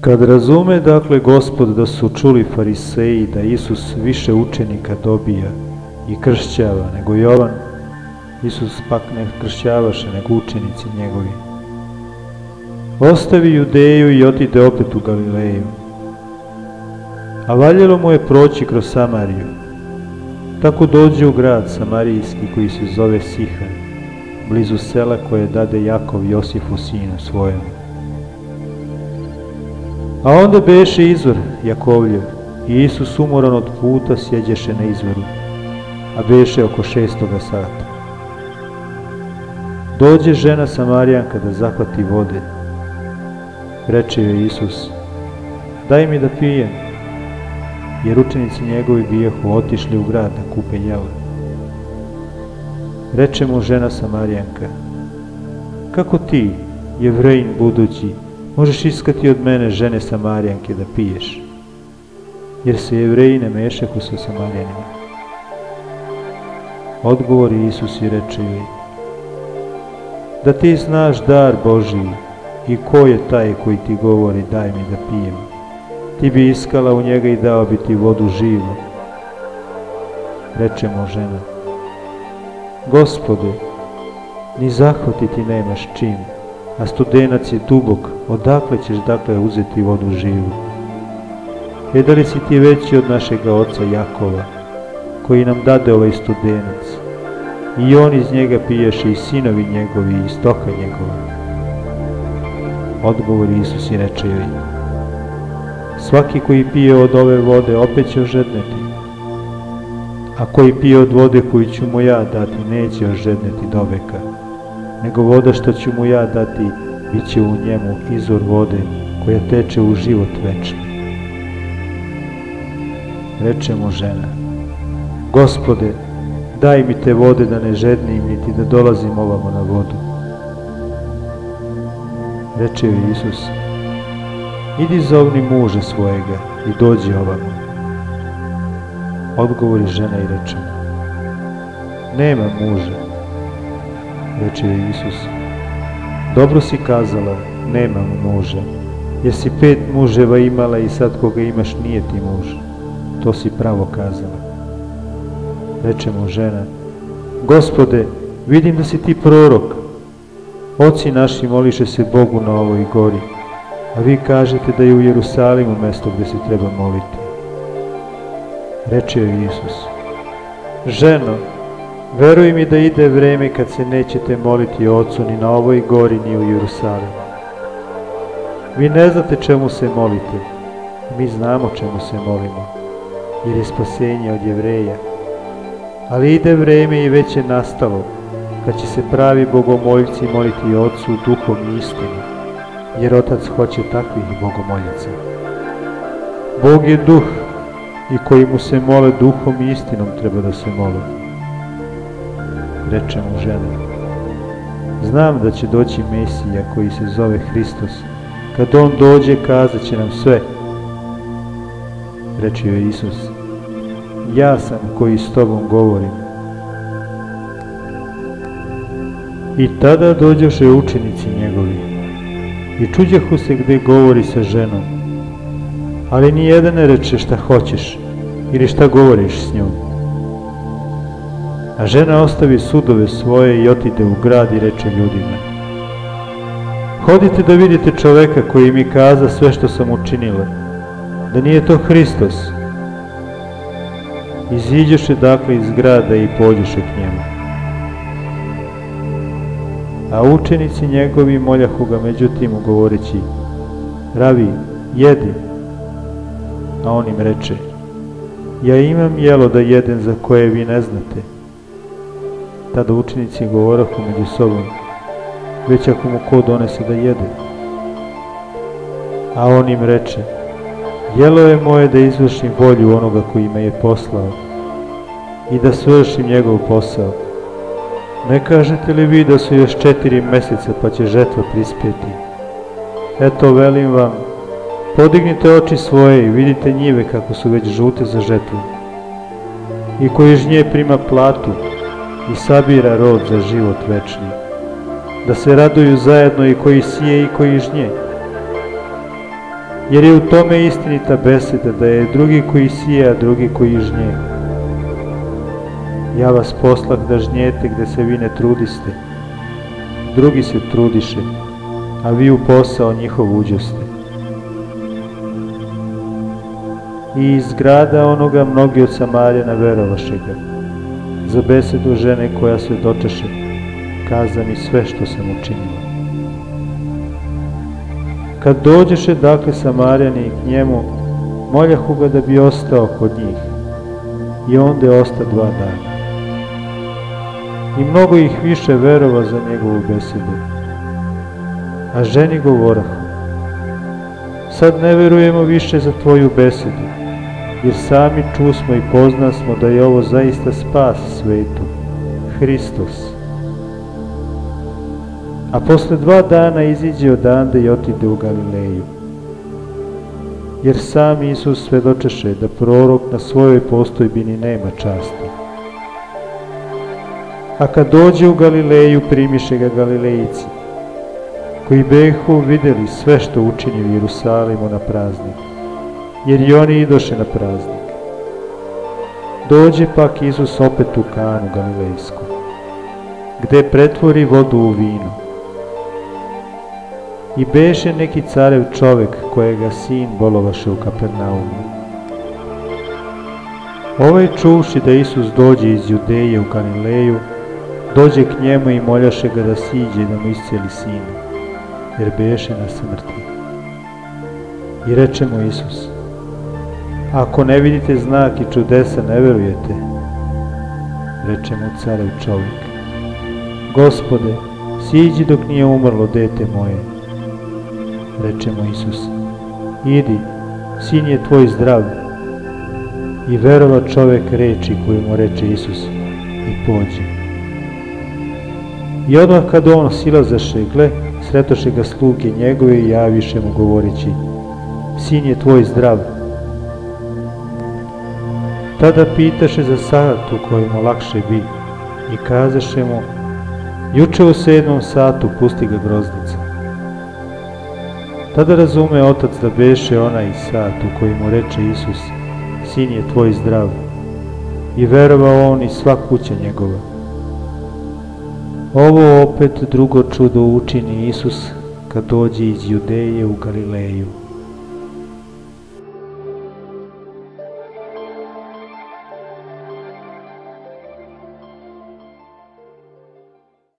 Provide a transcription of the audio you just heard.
Kad razume, dakle, Gospod da su čuli fariseji da Isus više učenika dobija i kršćava nego Jovan, Isus pak ne kršćavaše nego učenici njegovi. Ostavi Judeju i otide opet u Galileju. A valjalo mu je proći kroz Samariju. Tako dođe u grad samarijski koji se zove Sihar, blizu sela koje dade Jakov Josifu sinu svojemu. A onda beše izvor Jakovljev i Isus umoran od puta sjeđeše na izvoru, a beše oko 6. sata. Dođe žena Samarijanka da zahvati vode. Reče joj Isus, daj mi da pijem, jer učenici njegovi bijahu otišli u grad da kupe jela. Reče mu žena Samarijanka, kako ti, Jevrejin budući, možeš iskati od mene žene Samarijanke da piješ, jer se Jevreji ne mešahu sa Samarijanima. Odgovori Isus i reče joj, da ti znaš dar Božiji i ko je taj koji ti govori daj mi da pijem, ti bi iskala u njega i dao bi ti vodu živu. Reče mu žena, Gospode, ni zahvatiti nemaš čim, a studenac je dubok, odakle ćeš dakle uzeti vodu živu? Da li si ti veći od našega oca Jakova, koji nam dade ovaj studenac, i on iz njega piješe i sinovi njegovi i stoka njegova? Odgovori Isus i reče joj, svaki koji pije od ove vode opet će ožedneti, a koji pije od vode koju ću mu ja dati neće ožedneti do veka, nego voda što ću mu ja dati bit će u njemu izvor vode koja teče u život večni. Reče mu žena, Gospode, daj mi te vode da ne žednim niti da dolazim ovamo na vodu. Reče joj Isus, idi zovni muža svojega i dođi ovamo. Odgovori žena i reče, nema muža. Reče joj Isus, dobro si kazala, nemam muža, jer si 5 muževa imala i sad koga imaš nije ti muž. To si pravo kazala. Reče mu žena, Gospode, vidim da si ti prorok. Oci naši moliše se Bogu na ovoj gori, a vi kažete da je u Jerusalimu mesto gde se treba moliti. Reče joj Isus, ženo, veruj mi da ide vreme kad se nećete moliti Ocu ni na ovoj gori ni u Jerusalimu. Vi ne znate čemu se molite, mi znamo čemu se molimo, jer je spasenje od Jevreja. Ali ide vreme i već je nastalo, kad će se pravi bogomoljci moliti Ocu duhom i istinom, jer Otac hoće takvih bogomoljaca. Bog je duh i koji mu se mole duhom i istinom treba da se mole. Reče mu žena, znam da će doći Mesija koji se zove Hristos, kad on dođe kazat će nam sve. Reče joj Isus, ja sam koji s tobom govorim. I tada dođoše učenici njegovi i čuđahu se gde govori sa ženom, ali ni jedan ne reče šta hoćeš ili šta govoriš s njom. A žena ostavi sudove svoje i otide u grad i reče ljudima, hodite da vidite čoveka koji mi kaza sve što sam učinila, da nije to Hristos. Iziđoše dakle iz grada i pođoše k njemu. A učenici njegovi moljahu ga međutim govoreći, Ravi, jedi. A on im reče, ja imam jelo da jedem za koje vi ne znate. Tada učenici govorahu među sobom, već ako mu ko donese da jede. A on im reče, jelo je moje da izvršim volju onoga koji me je poslao i da svršim njegov posao. Ne kažete li vi da su još 4 meseca pa će žetva prispjeti? Eto, velim vam, podignite oči svoje i vidite njive kako su već žute za žetvu. I koji žnje prima platu i sabira rod za život večni, da se raduju zajedno i koji sije i koji žnje. jer je u tome istinita beseda, da je drugi koji sije, a drugi koji žnje. Ja vas poslah da žnjete gde se vi ne trudiste. Drugi se trudiše, a vi u posao njihov uđoste. I iz grada onoga mnogi od Samarijana verovaše ga. Za besedu žene koja svedočeše, kaza mi sve što sam učinila. Kad dođeše dakle Samarijani k njemu, moljahu ga da bi ostao kod njih. I onda osta 2 dana. I mnogo ih više verova za njegovu besedu. A ženi govorahu: sad ne verujemo više za tvoju besedu, jer sami čusmo i poznasmo da je ovo zaista spas svetu, Hristos. A posle 2 dana iziđe odande i otide u Galileju. Jer sam Isus svedočeše da prorok na svojoj postojbini nema časti. A kad dođe u Galileju, primiše ga Galilejci, koji behu videli sve što učini u Jerusalimu na praznik, jer i oni idoše na praznik. Dođe pak Isus opet u Kanu Galilejsku, gde pretvori vodu u vino. I beše neki carev čovek, kojega sin bolovaše u Kapernaumu. Ovaj čuvši da Isus dođe iz Judeje u Galileju, dođe k njemu i moljaše ga da siđe da mu iscijeli sina, jer beše na smrti. I reče mu Isus: ako ne vidite znak i čudesa, ne verujete. Reče mu carev čovjek: Gospode, siđi dok nije umrlo dete moje. Reče mu Isus: idi, sin je tvoj zdrav. I verova čovek reči koju mu reče Isus i pođe. I odmah kad on silazaše, gle, sretoše ga sluge njegove i javiše mu govoreći: sin je tvoj zdrav. Tada pitaše za sat u kojem mu lakše bi i kazaše mu: juče u 7 satu pusti ga groznica. Tada razume otac da beše onaj sat u kojem mu reče Isus: sin je tvoj zdrav. I verovao on i sva kuća njegova. Ovo opet drugo čudo učini Isus kad dođe iz Judeje u Galileju.